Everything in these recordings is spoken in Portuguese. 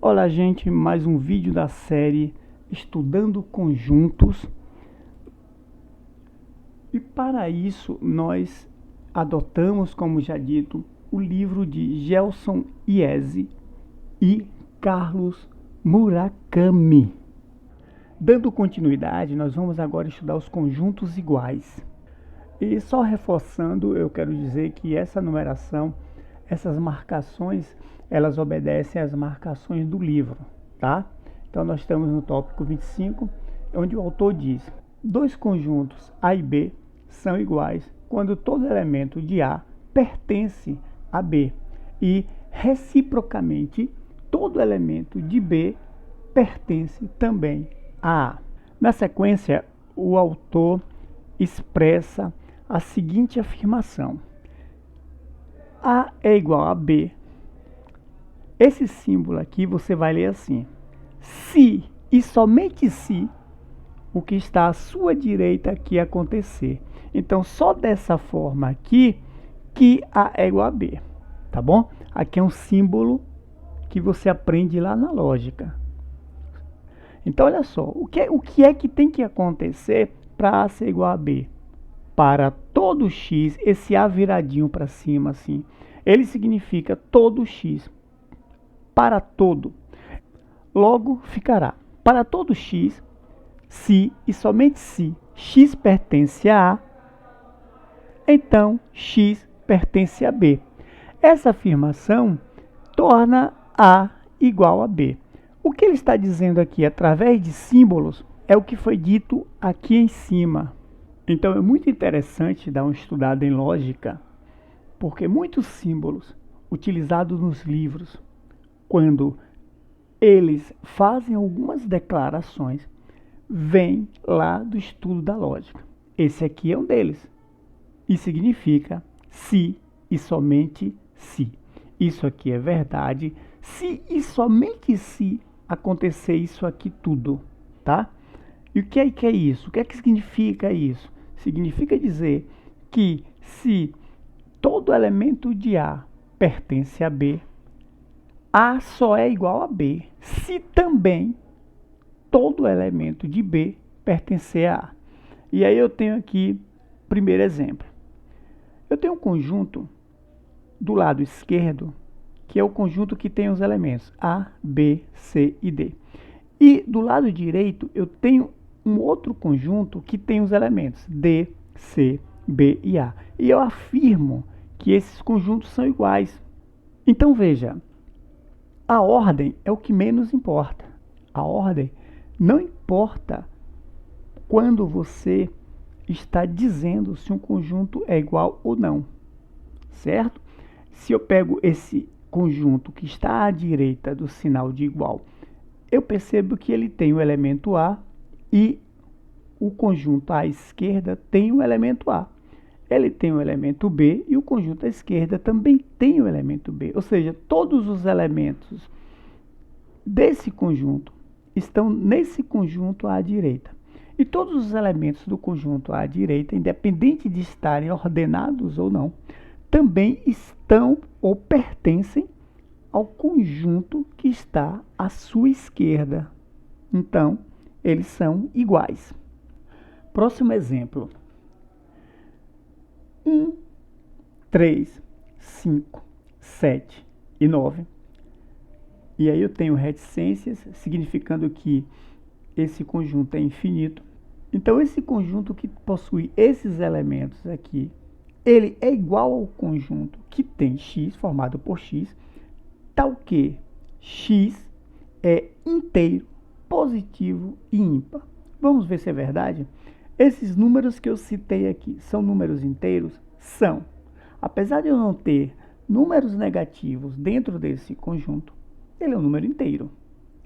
Olá, gente, mais um vídeo da série Estudando Conjuntos. E para isso nós adotamos, como já dito, o livro de Gelson Iese e Carlos Murakami. Dando continuidade, nós vamos agora estudar os conjuntos iguais. E só reforçando, eu quero dizer que essa numeração, essas marcações, elas obedecem às marcações do livro, tá? Então nós estamos no tópico 25, onde o autor diz: dois conjuntos A e B são iguais quando todo elemento de A pertence a B e, reciprocamente, todo elemento de B pertence também a A. Na sequência, o autor expressa a seguinte afirmação: A é igual a B. Esse símbolo aqui você vai ler assim: se e somente se o que está à sua direita aqui acontecer. Então, só dessa forma aqui que A é igual a B, tá bom? Aqui é um símbolo que você aprende lá na lógica. Então, olha só, o que é que tem que acontecer para A ser igual a B? Para todo x, esse A viradinho para cima assim, ele significa todo x. Para todo. Logo ficará: para todo x, se e somente se x pertence a A, então x pertence a B. Essa afirmação torna A igual a B. O que ele está dizendo aqui através de símbolos é o que foi dito aqui em cima. Então é muito interessante dar uma estudada em lógica, porque muitos símbolos utilizados nos livros, quando eles fazem algumas declarações, vêm lá do estudo da lógica. Esse aqui é um deles. E significa se e somente se. Isso aqui é verdade se e somente se acontecer isso aqui tudo, tá? E o que é isso? O que é que significa isso? Significa dizer que se todo elemento de A pertence a B, A só é igual a B se também todo elemento de B pertencer a A. E aí eu tenho aqui, primeiro exemplo. Eu tenho um conjunto do lado esquerdo, que é o conjunto que tem os elementos A, B, C e D. E do lado direito eu tenho um outro conjunto que tem os elementos D, C, B e A. E eu afirmo que esses conjuntos são iguais. Então veja, a ordem é o que menos importa. A ordem não importa quando você está dizendo se um conjunto é igual ou não, certo? Se eu pego esse conjunto que está à direita do sinal de igual, eu percebo que ele tem o elemento A e o conjunto à esquerda tem o elemento A. Ele tem o elemento B e o conjunto à esquerda também tem o elemento B. Ou seja, todos os elementos desse conjunto estão nesse conjunto à direita. E todos os elementos do conjunto à direita, independente de estarem ordenados ou não, também estão ou pertencem ao conjunto que está à sua esquerda. Então, eles são iguais. Próximo exemplo. 1, 3, 5, 7 e 9. E aí eu tenho reticências, significando que esse conjunto é infinito. Então, esse conjunto que possui esses elementos aqui, ele é igual ao conjunto que tem x, formado por x, tal que x é inteiro, positivo e ímpar. Vamos ver se é verdade? Esses números que eu citei aqui são números inteiros? São. Apesar de eu não ter números negativos dentro desse conjunto, ele é um número inteiro.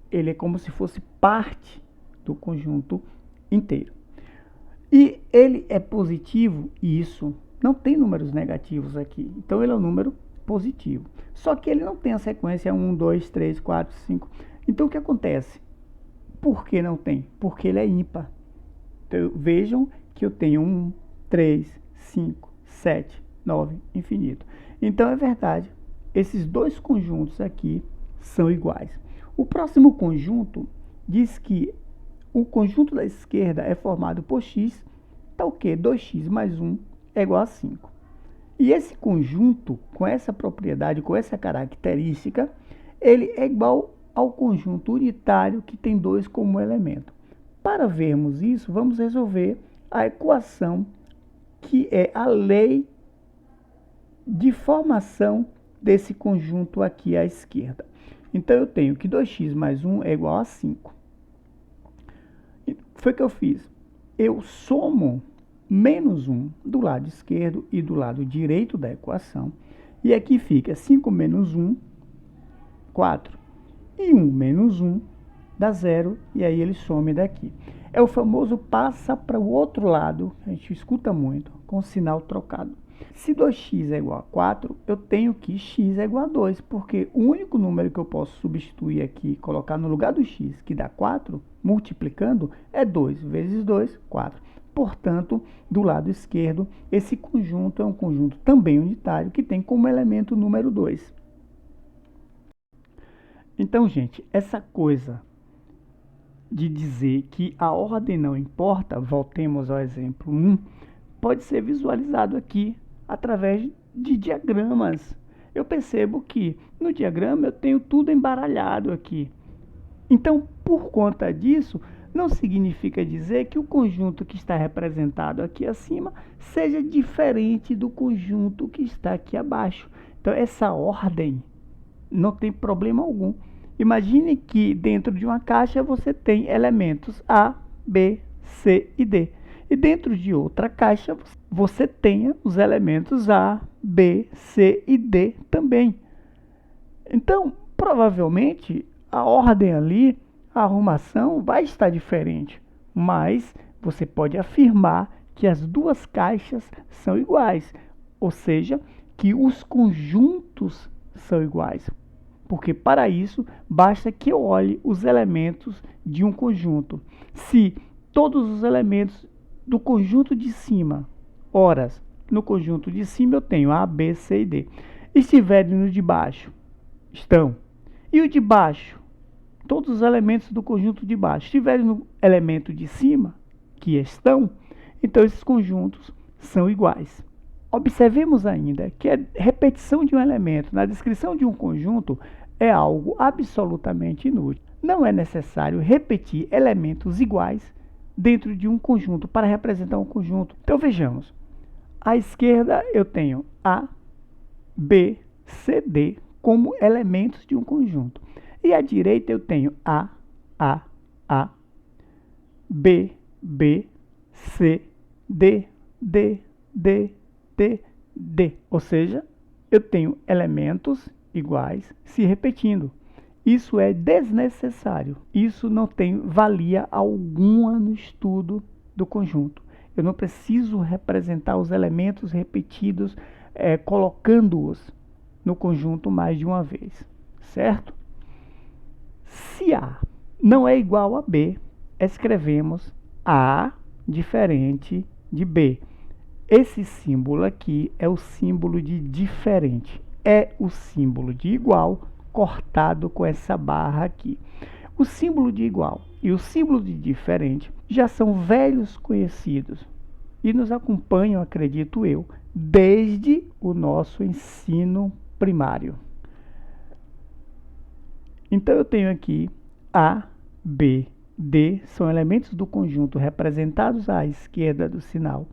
Ele é como se fosse parte do conjunto inteiro. E ele é positivo, e isso não tem números negativos aqui. Então ele é um número positivo. Só que ele não tem a sequência 1, 2, 3, 4, 5. Então o que acontece? Por que não tem? Porque ele é ímpar. Então, vejam que eu tenho 1, 3, 5, 7, 9, infinito. Então é verdade. Esses dois conjuntos aqui são iguais. O próximo conjunto diz que o conjunto da esquerda é formado por x, tá o quê? 2x mais 1 é igual a 5. E esse conjunto, com essa propriedade, com essa característica, ele é igual ao conjunto unitário que tem 2 como elemento. Para vermos isso, vamos resolver a equação que é a lei de formação desse conjunto aqui à esquerda. Então, eu tenho que 2x mais 1 é igual a 5. Foi o que eu fiz. Eu somo menos 1 do lado esquerdo e do lado direito da equação. E aqui fica 5 menos 1, 4. E 1 menos 1 dá 0, e aí ele some daqui. É o famoso passa para o outro lado, a gente escuta muito, com o sinal trocado. Se 2x é igual a 4, eu tenho que x é igual a 2, porque o único número que eu posso substituir aqui, colocar no lugar do x, que dá 4, multiplicando, é 2 vezes 2, 4. Portanto, do lado esquerdo, esse conjunto é um conjunto também unitário, que tem como elemento o número 2. Então, gente, essa coisa de dizer que a ordem não importa, voltemos ao exemplo 1, pode ser visualizado aqui através de diagramas. Eu percebo que no diagrama eu tenho tudo embaralhado aqui. Então, por conta disso, não significa dizer que o conjunto que está representado aqui acima seja diferente do conjunto que está aqui abaixo. Então, essa ordem não tem problema algum. Imagine que dentro de uma caixa você tem elementos A, B, C e D. E dentro de outra caixa você tenha os elementos A, B, C e D também. Então, provavelmente, a ordem ali, a arrumação vai estar diferente. Mas você pode afirmar que as duas caixas são iguais. Ou seja, que os conjuntos são iguais. Porque para isso, basta que eu olhe os elementos de um conjunto. Se todos os elementos do conjunto de cima, horas, no conjunto de cima eu tenho A, B, C e D, estiverem no de baixo, estão. E o de baixo, todos os elementos do conjunto de baixo, estiverem no elemento de cima, que estão, então esses conjuntos são iguais. Observemos ainda que a repetição de um elemento na descrição de um conjunto é algo absolutamente inútil. Não é necessário repetir elementos iguais dentro de um conjunto para representar um conjunto. Então vejamos. À esquerda eu tenho A, B, C, D como elementos de um conjunto. E à direita eu tenho A, B, B, C, D, D, D, D, D. Ou seja, eu tenho elementos iguais se repetindo. Isso é desnecessário. Isso não tem valia alguma no estudo do conjunto. Eu não preciso representar os elementos repetidos, colocando-os no conjunto mais de uma vez. Certo? Se A não é igual a B, escrevemos A diferente de B. Esse símbolo aqui é o símbolo de diferente. É o símbolo de igual cortado com essa barra aqui. O símbolo de igual e o símbolo de diferente já são velhos conhecidos e nos acompanham, acredito eu, desde o nosso ensino primário. Então eu tenho aqui A, B, D, são elementos do conjunto representados à esquerda do sinal.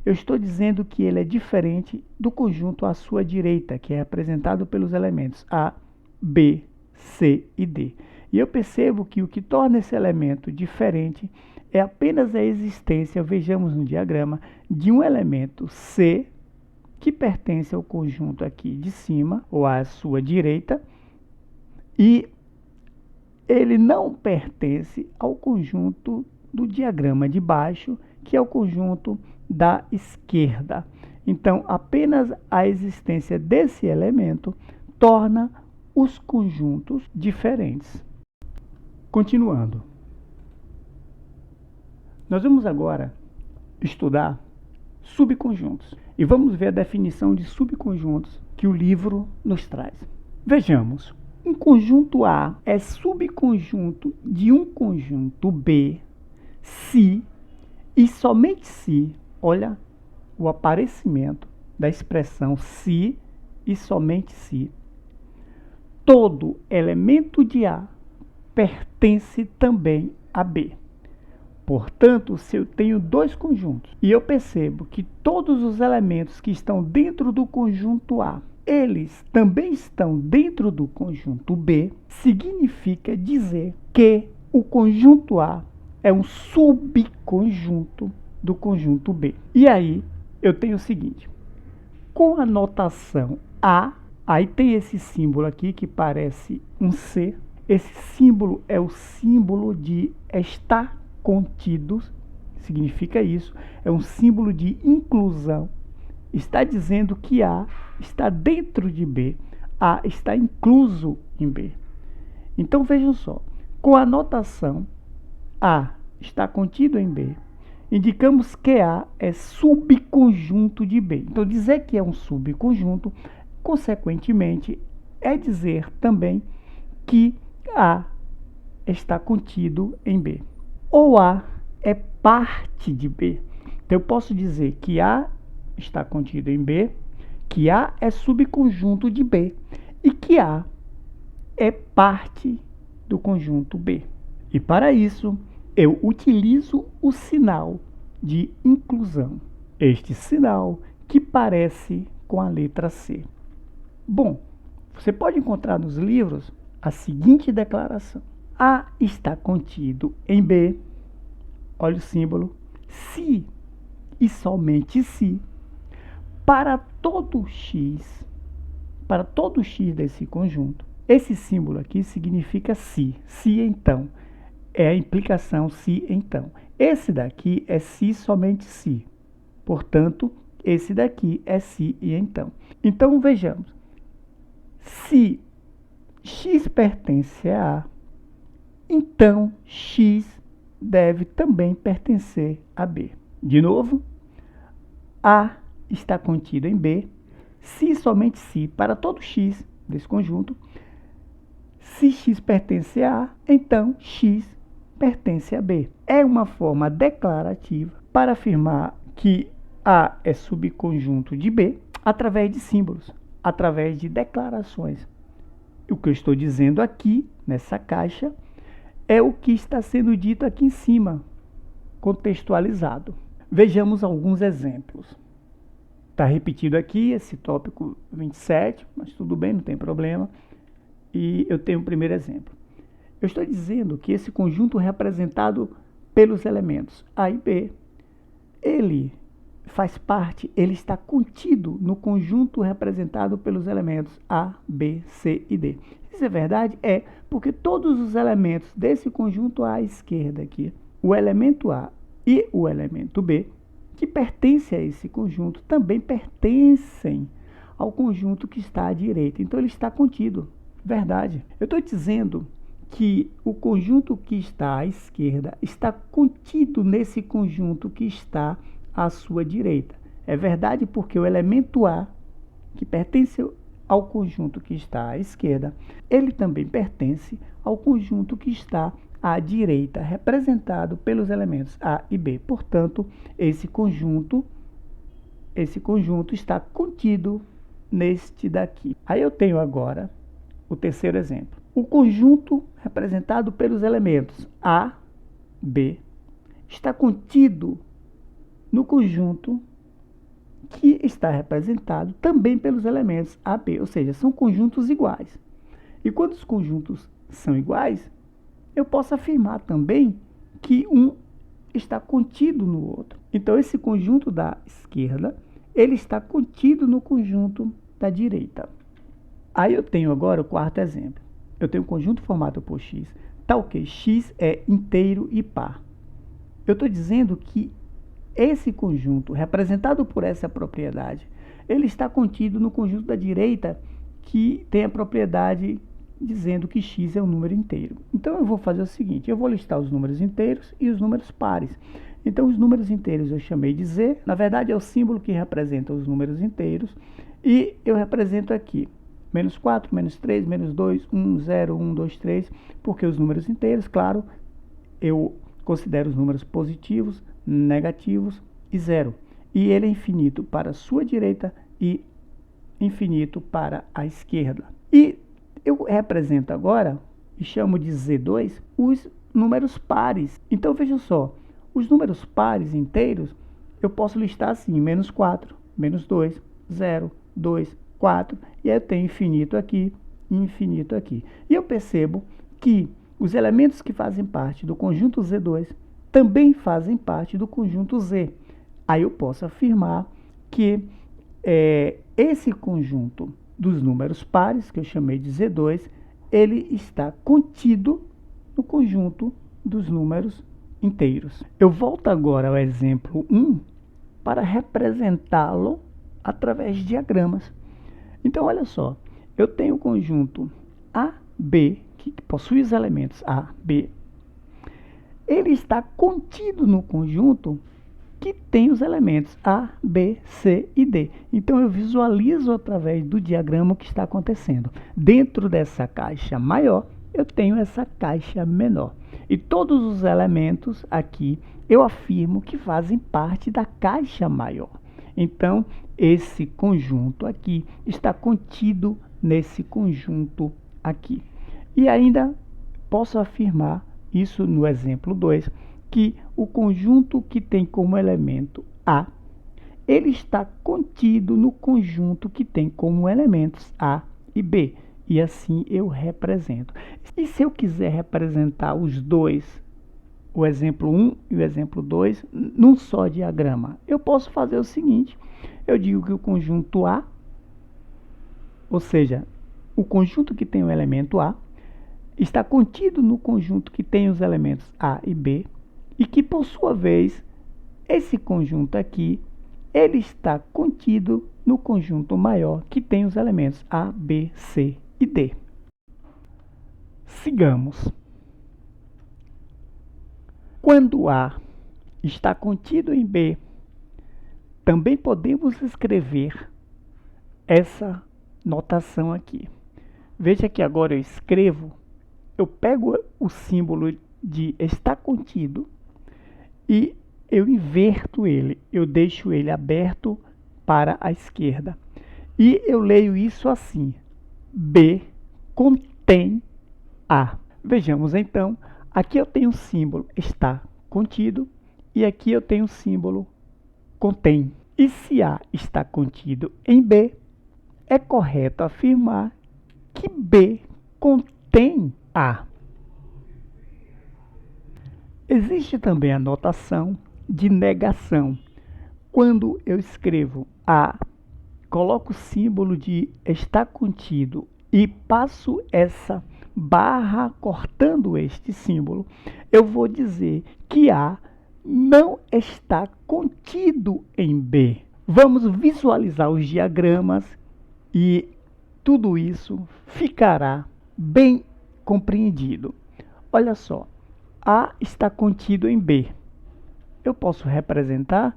Eu estou dizendo que ele é diferente do conjunto à sua direita, que é representado pelos elementos A, B, C e D. E eu percebo que o que torna esse elemento diferente é apenas a existência, vejamos no diagrama, de um elemento C, que pertence ao conjunto aqui de cima, ou à sua direita, e ele não pertence ao conjunto do diagrama de baixo, que é o conjunto da esquerda. Então, apenas a existência desse elemento torna os conjuntos diferentes. Continuando. Nós vamos agora estudar subconjuntos. E vamos ver a definição de subconjuntos que o livro nos traz. Vejamos. um conjunto A é subconjunto de um conjunto B, se e somente se, olha o aparecimento da expressão se e somente se, todo elemento de A pertence também a B. Portanto, se eu tenho dois conjuntos e eu percebo que todos os elementos que estão dentro do conjunto A, eles também estão dentro do conjunto B, significa dizer que o conjunto A é um subconjunto do conjunto B. E aí eu tenho o seguinte, com a notação A, aí tem esse símbolo aqui que parece um C. Esse símbolo é o símbolo de estar contidos, significa isso, é um símbolo de inclusão. Está dizendo que A está dentro de B, A está incluso em B. Então vejam só, com a notação A está contido em B, indicamos que A é subconjunto de B. Então dizer que é um subconjunto, consequentemente, é dizer também que A está contido em B. Ou A é parte de B. Então eu posso dizer que A está contido em B, que A é subconjunto de B e que A é parte do conjunto B. E para isso, eu utilizo o sinal de inclusão. Este sinal que parece com a letra C. Bom, você pode encontrar nos livros a seguinte declaração. A está contido em B, olha o símbolo, se e somente se, para todo x desse conjunto. Esse símbolo aqui significa se então, é a implicação se então. Esse daqui é se somente se, portanto, esse daqui é se e então. Então vejamos, se x pertence a A, então x deve também pertencer a B. De novo, A está contido em B, se e somente se, para todo x desse conjunto. Se x pertence a A, então x pertence a B. É uma forma declarativa para afirmar que A é subconjunto de B através de símbolos, através de declarações. O que eu estou dizendo aqui, nessa caixa, é o que está sendo dito aqui em cima, contextualizado. Vejamos alguns exemplos. Está repetido aqui esse tópico 27, mas tudo bem, não tem problema. E eu tenho o primeiro exemplo. Eu estou dizendo que esse conjunto representado pelos elementos A e B, ele faz parte, ele está contido no conjunto representado pelos elementos A, B, C e D. Isso é verdade? É, porque todos os elementos desse conjunto à esquerda aqui, o elemento A e o elemento B, que pertencem a esse conjunto, também pertencem ao conjunto que está à direita. Então ele está contido. Verdade. Eu estou dizendo que o conjunto que está à esquerda está contido nesse conjunto que está à sua direita. É verdade porque o elemento A, que pertence ao conjunto que está à esquerda, ele também pertence ao conjunto que está à direita, representado pelos elementos A e B. Portanto, esse conjunto está contido neste daqui. Aí eu tenho agora o terceiro exemplo. O conjunto representado pelos elementos A, B, está contido no conjunto que está representado também pelos elementos A, B, ou seja, são conjuntos iguais. E quando os conjuntos são iguais, eu posso afirmar também que um está contido no outro. Então, esse conjunto da esquerda, ele está contido no conjunto da direita. Aí eu tenho agora o quarto exemplo. Eu tenho um conjunto formado por x, tal que x é inteiro e par. Eu estou dizendo que esse conjunto, representado por essa propriedade, ele está contido no conjunto da direita, que tem a propriedade dizendo que x é um número inteiro. Então eu vou fazer o seguinte, eu vou listar os números inteiros e os números pares. Então os números inteiros eu chamei de z, na verdade é o símbolo que representa os números inteiros, e eu represento aqui menos 4, menos 3, menos 2, 1, 0, 1, 2, 3, porque os números inteiros, claro, eu considero os números positivos, negativos e zero. E ele é infinito para a sua direita e infinito para a esquerda. E eu represento agora, e chamo de Z2, os números pares. Então vejam só, os números pares inteiros, eu posso listar assim, menos 4, menos 2, 0, 2, 4, e aí eu tenho infinito aqui e infinito aqui. E eu percebo que os elementos que fazem parte do conjunto Z2 também fazem parte do conjunto Z. Aí eu posso afirmar que esse conjunto dos números pares, que eu chamei de Z2, ele está contido no conjunto dos números inteiros. Eu volto agora ao exemplo 1 para representá-lo através de diagramas. Então, olha só, eu tenho o conjunto AB, que possui os elementos A, B. Ele está contido no conjunto que tem os elementos A, B, C e D. Então, eu visualizo através do diagrama o que está acontecendo. Dentro dessa caixa maior, eu tenho essa caixa menor. E todos os elementos aqui, eu afirmo que fazem parte da caixa maior. Então, esse conjunto aqui está contido nesse conjunto aqui. E ainda posso afirmar, isso no exemplo 2, que o conjunto que tem como elemento A, ele está contido no conjunto que tem como elementos A e B. E assim eu represento. E se eu quiser representar os dois, o exemplo 1 e o exemplo 2, num só diagrama, eu posso fazer o seguinte. Eu digo que o conjunto A, ou seja, o conjunto que tem o elemento A, está contido no conjunto que tem os elementos A e B, e que, por sua vez, esse conjunto aqui, ele está contido no conjunto maior que tem os elementos A, B, C e D. Sigamos. Quando A está contido em B, também podemos escrever essa notação aqui. Veja que agora eu pego o símbolo de está contido e eu inverto ele, eu deixo ele aberto para a esquerda. E eu leio isso assim: B contém A. Vejamos então, aqui eu tenho o símbolo está contido e aqui eu tenho o símbolo contém. E se A está contido em B, é correto afirmar que B contém A. Existe também a notação de negação. Quando eu escrevo A, coloco o símbolo de está contido e passo essa barra cortando este símbolo, eu vou dizer que A não está contido em B. Vamos visualizar os diagramas e tudo isso ficará bem compreendido. Olha só, A está contido em B. Eu posso representar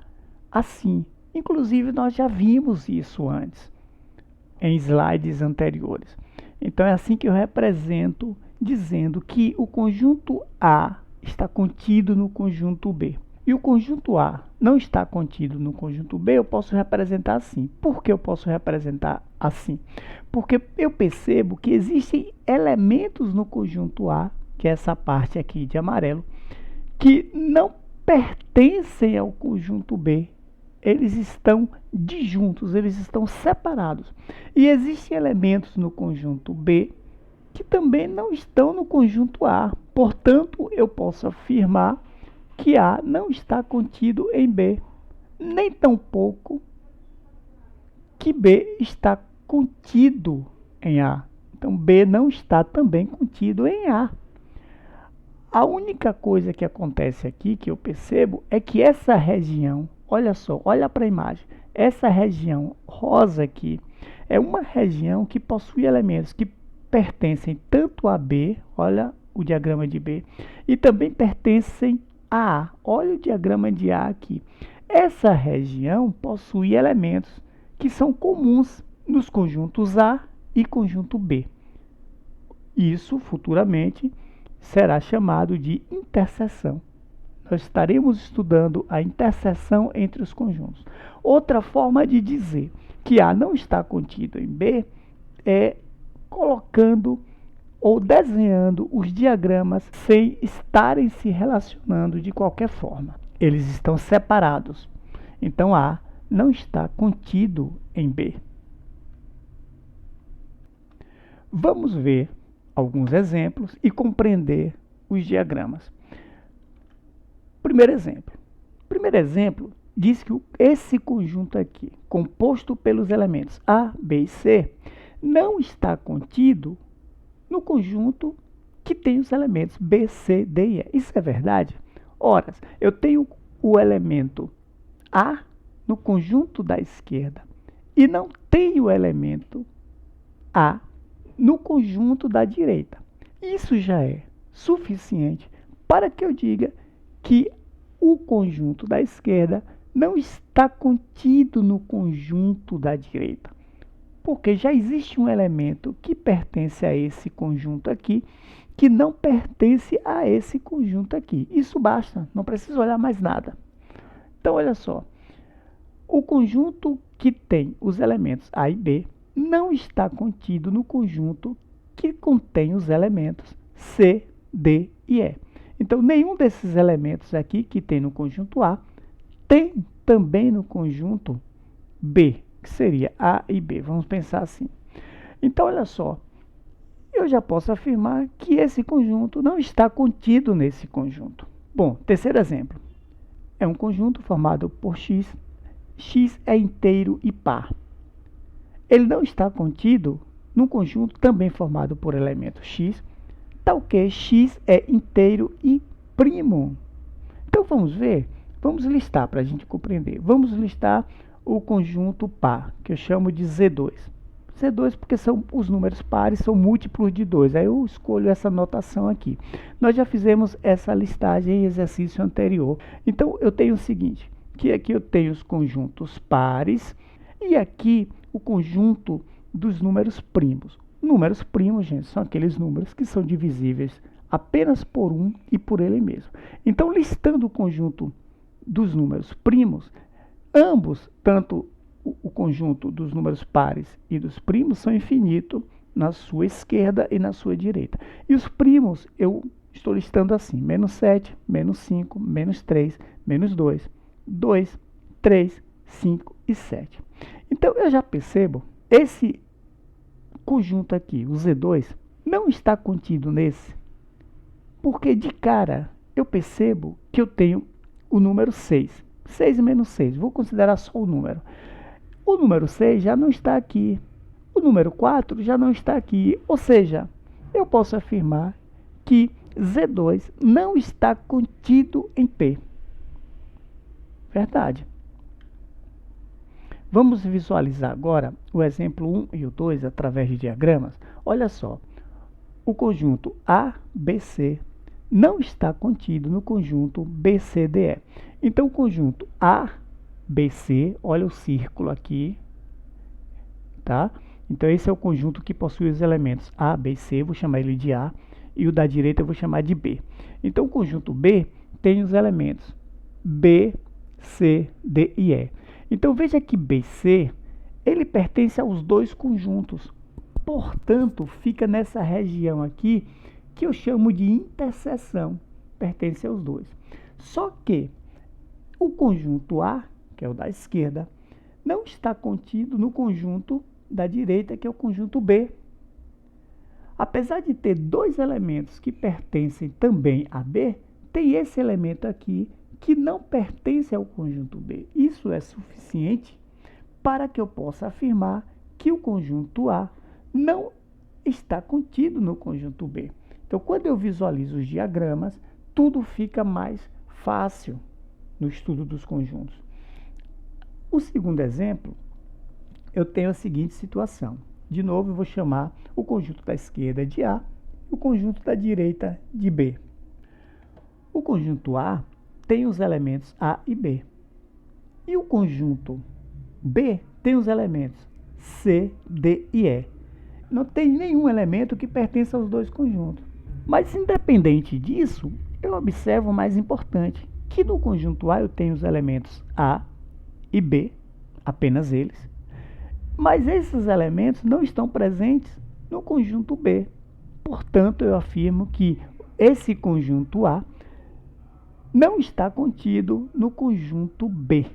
assim. Inclusive, nós já vimos isso antes, em slides anteriores. Então, é assim que eu represento, dizendo que o conjunto A está contido no conjunto B. E o conjunto A não está contido no conjunto B, eu posso representar assim. Por que eu posso representar assim? Porque eu percebo que existem elementos no conjunto A, que é essa parte aqui de amarelo, que não pertencem ao conjunto B. Eles estão disjuntos, eles estão separados. E existem elementos no conjunto B que também não estão no conjunto A. Portanto, eu posso afirmar que A não está contido em B, nem tampouco que B está contido em A. Então, B não está também contido em A. A única coisa que acontece aqui, que eu percebo, é que essa região, olha só, olha para a imagem, essa região rosa aqui, é uma região que possui elementos que pertencem tanto a B, olha o diagrama de B, e também pertencem a A. Olha o diagrama de A aqui. Essa região possui elementos que são comuns nos conjuntos A e conjunto B. Isso, futuramente, será chamado de interseção. Nós estaremos estudando a interseção entre os conjuntos. Outra forma de dizer que A não está contido em B é colocando ou desenhando os diagramas sem estarem se relacionando de qualquer forma. Eles estão separados. Então, A não está contido em B. Vamos ver alguns exemplos e compreender os diagramas. Primeiro exemplo diz que esse conjunto aqui, composto pelos elementos A, B e C, não está contido no conjunto que tem os elementos B, C, D e E. Isso é verdade? Ora, eu tenho o elemento A no conjunto da esquerda e não tenho o elemento A no conjunto da direita. Isso já é suficiente para que eu diga que o conjunto da esquerda não está contido no conjunto da direita, porque já existe um elemento que pertence a esse conjunto aqui, que não pertence a esse conjunto aqui. Isso basta, não preciso olhar mais nada. Então, olha só, o conjunto que tem os elementos A e B não está contido no conjunto que contém os elementos C, D e E. Então, nenhum desses elementos aqui que tem no conjunto A tem também no conjunto B, que seria A e B. Vamos pensar assim. Então, olha só, eu já posso afirmar que esse conjunto não está contido nesse conjunto. Bom, terceiro exemplo. É um conjunto formado por X. X é inteiro e par. Ele não está contido num conjunto também formado por elemento X, tal que X é inteiro e primo. Então, vamos ver? Vamos listar para a gente compreender. Vamos listar o conjunto par, que eu chamo de Z2. Z2 porque são os números pares, são múltiplos de 2. Aí eu escolho essa notação aqui. Nós já fizemos essa listagem em exercício anterior. Então, eu tenho o seguinte, que aqui eu tenho os conjuntos pares e aqui o conjunto dos números primos. Números primos, gente, são aqueles números que são divisíveis apenas por um e por ele mesmo. Então, listando o conjunto dos números primos, ambos, tanto o conjunto dos números pares e dos primos, são infinitos na sua esquerda e na sua direita. E os primos eu estou listando assim: menos 7, menos 5, menos 3, menos 2, 2, 3, 5 e 7. Então, eu já percebo, esse conjunto aqui, o Z2, não está contido nesse, porque de cara eu percebo que eu tenho o número 6. 6 menos 6, vou considerar só o número. O número 6 já não está aqui. O número 4 já não está aqui. Ou seja, eu posso afirmar que Z2 não está contido em P. Verdade. Vamos visualizar agora o exemplo 1 e o 2 através de diagramas. Olha só, o conjunto ABC não está contido no conjunto BCDE. Então, o conjunto ABC, olha o círculo aqui, tá? Então, esse é o conjunto que possui os elementos A, B e C, vou chamar ele de A, e o da direita eu vou chamar de B. Então, o conjunto B tem os elementos B, C, D e E. Então, veja que BC, ele pertence aos dois conjuntos. Portanto, fica nessa região aqui, que eu chamo de interseção, pertence aos dois. Só que o conjunto A, que é o da esquerda, não está contido no conjunto da direita, que é o conjunto B. Apesar de ter dois elementos que pertencem também a B, tem esse elemento aqui que não pertence ao conjunto B. Isso é suficiente para que eu possa afirmar que o conjunto A não está contido no conjunto B. Então, quando eu visualizo os diagramas, tudo fica mais fácil no estudo dos conjuntos. O segundo exemplo, eu tenho a seguinte situação. De novo, eu vou chamar o conjunto da esquerda de A e o conjunto da direita de B. O conjunto A tem os elementos A e B. E o conjunto B tem os elementos C, D e E. Não tem nenhum elemento que pertença aos dois conjuntos. Mas independente disso, eu observo o mais importante, que no conjunto A eu tenho os elementos A e B, apenas eles, mas esses elementos não estão presentes no conjunto B. Portanto, eu afirmo que esse conjunto A não está contido no conjunto B.